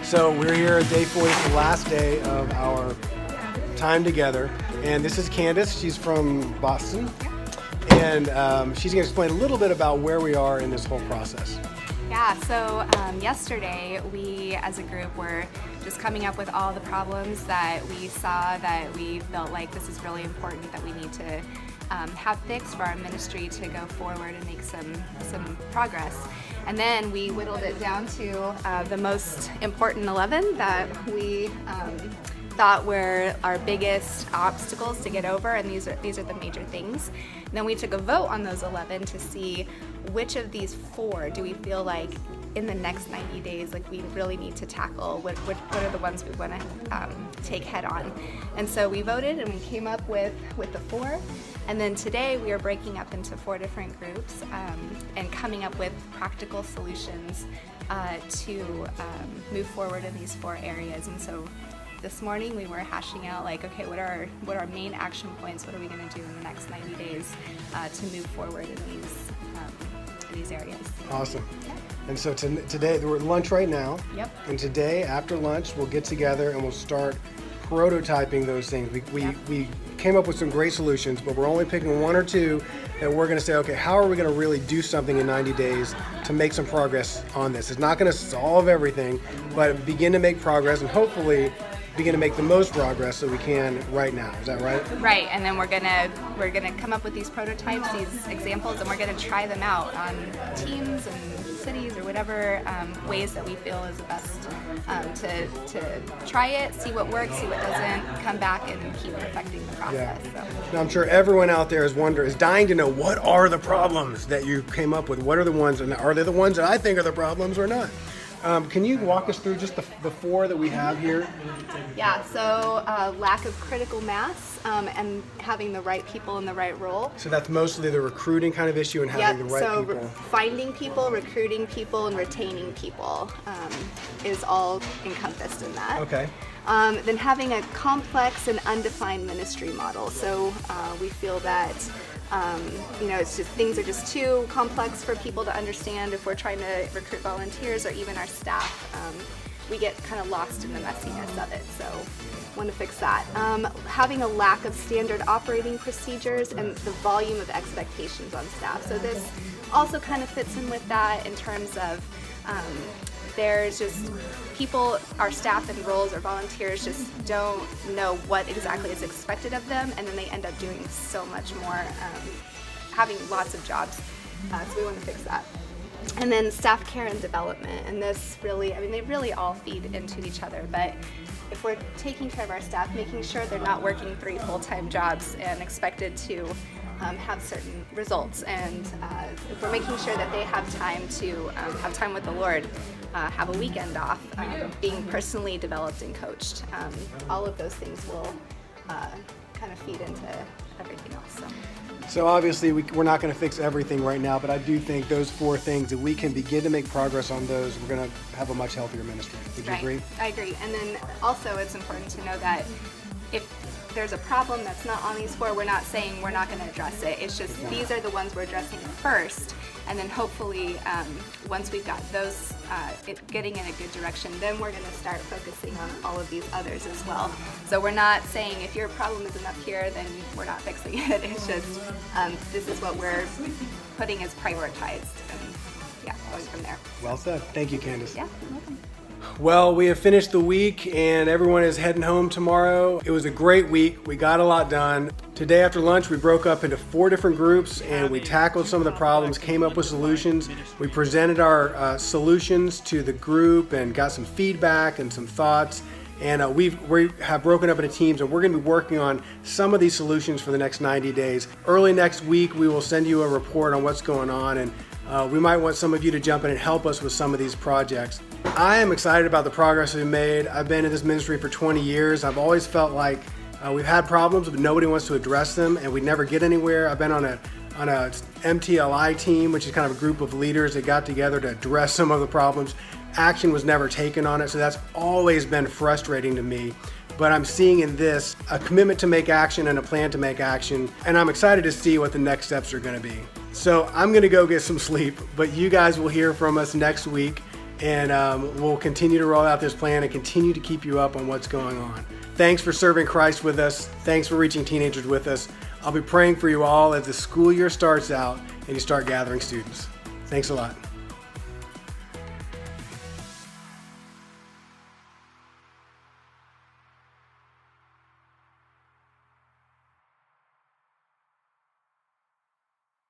So we're here at day 40, it's the last day of our time together. And this is Candace, she's from Boston. And she's gonna explain a little bit about where we are in this whole process. Yeah, so yesterday we as a group were just coming up with all the problems that we saw that we felt like this is really important that we need to have fixed for our ministry to go forward and make some progress. And then we whittled it down to the most important 11 that we thought were our biggest obstacles to get over, and these are the major things. And then we took a vote on those 11 to see which of these 4 do we feel like in the next 90 days like we really need to tackle. What are the ones we want to take head on? And so we voted and we came up with the 4. And then today we are breaking up into 4 different groups and coming up with practical solutions to move forward in these 4 areas. And so this morning we were hashing out like, okay, what are our main action points? What are we going to do in the next 90 days to move forward in these areas? Awesome. Yeah. And so today, we're at lunch right now. Yep. And today, after lunch, we'll get together and we'll start prototyping those things. We came up with some great solutions, but we're only picking 1 or 2 that we're going to say, okay, how are we going to really do something in 90 days to make some progress on this? It's not going to solve everything, but begin to make progress and hopefully begin to make the most progress that we can right now. Is that right? Right, and then we're gonna come up with these prototypes, these examples, and we're gonna try them out on teams and cities or whatever ways that we feel is the best to try it, see what works, see what doesn't, come back and keep perfecting the process. Yeah. So. Now I'm sure everyone out there is dying to know, what are the problems that you came up with? What are the ones, and are they the ones that I think are the problems or not? Can you walk us through just the 4 that we have here? Yeah, so lack of critical mass and having the right people in the right role. So that's mostly the recruiting kind of issue and having the right people. Finding people, recruiting people, and retaining people is all encompassed in that. Okay. Then having a complex and undefined ministry model. So we feel that it's just things are just too complex for people to understand if we're trying to recruit volunteers or even our staff. We get kind of lost in the messiness of it, so want to fix that. Having a lack of standard operating procedures and the volume of expectations on staff. So this also kind of fits in with that in terms of there's just people, our staff and roles or volunteers just don't know what exactly is expected of them, and then they end up doing so much more, having lots of jobs. So we want to fix that. And then staff care and development, and this really, they really all feed into each other, but if we're taking care of our staff, making sure they're not working 3 full-time jobs and expected to have certain results, and if we're making sure that they have time to have time with the Lord, have a weekend off, being personally developed and coached, all of those things will kind of feed into everything else. So obviously we're not going to fix everything right now, but I do think those 4 things, that we can begin to make progress on those, we're going to have a much healthier ministry. Would you agree? I agree. And then also it's important to know that if there's a problem that's not on these 4, we're not saying we're not going to address it. It's just these are the ones we're addressing first, and then hopefully once we've got those getting in a good direction, then we're going to start focusing on all of these others as well. So we're not saying if your problem isn't up here, then we're not fixing it. It's just this is what we're putting as prioritized, and going from there. Well said. Thank you, Candace. Yeah, you're welcome. Well, we have finished the week and everyone is heading home tomorrow. It was a great week. We got a lot done. Today after lunch, we broke up into 4 different groups and we tackled some of the problems, came up with solutions. We presented our solutions to the group and got some feedback and some thoughts. And we have broken up into teams, and we're going to be working on some of these solutions for the next 90 days. Early next week, we will send you a report on what's going on, and we might want some of you to jump in and help us with some of these projects. I am excited about the progress we've made. I've been in this ministry for 20 years. I've always felt like we've had problems, but nobody wants to address them, and we never get anywhere. I've been on a MTLI team, which is kind of a group of leaders that got together to address some of the problems. Action was never taken on it, so that's always been frustrating to me. But I'm seeing in this a commitment to make action and a plan to make action, and I'm excited to see what the next steps are going to be. So I'm going to go get some sleep, but you guys will hear from us next week. and we'll continue to roll out this plan and continue to keep you up on what's going on. Thanks for serving Christ with us. Thanks for reaching teenagers with us. I'll be praying for you all as the school year starts out and you start gathering students. Thanks a lot.